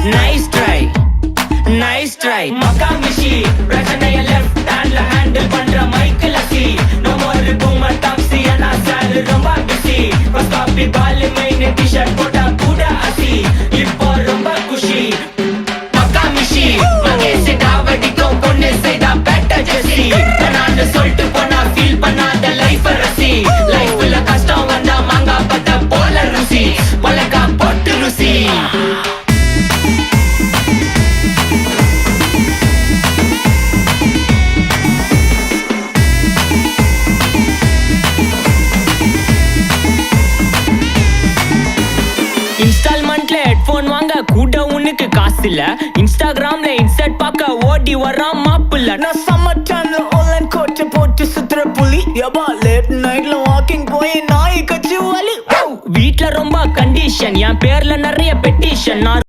nice try nice try Makamishi பிரச்சனைய left handல handle பண்ற Michael அசி no more boomer taxi and asal ரொம்ப busy first copy ball main t-shirt போட்டா கூட அசி இப்போ ரொம்ப குஷி Makamishi மகேஷ் டாவடிக்கும் பொண்ணு செய்தா better ஜெசி நான் சொல்லிட்டு போனா feel பண்ணாத லைஃப் ரசி லைஃப்ல கஷ்டம் வந்தா மாங்கா பத்த போல ருசி மலக்கா போட்டு ருசி இன்ஸ்டால்மெண்ட்ல ஹெட்போன் வாங்க கூட உனக்கு காசு இல்ல இன்ஸ்டாகிராம்ல இன்ஸ்டன்ட் பார்க்க ஓடி வரான் மாப்பிள்ள நான் சம்மர் டைம்ல ஆன்லைன் கோட்டை போட்டு சுத்துற புலி யபா லேட் நைட்ல வாக்கிங் போய் நாய் கச்சி வலி வீட்ல ரொம்ப கண்டிஷன் என் பேர்ல நிறைய பெட்டிஷன் நான்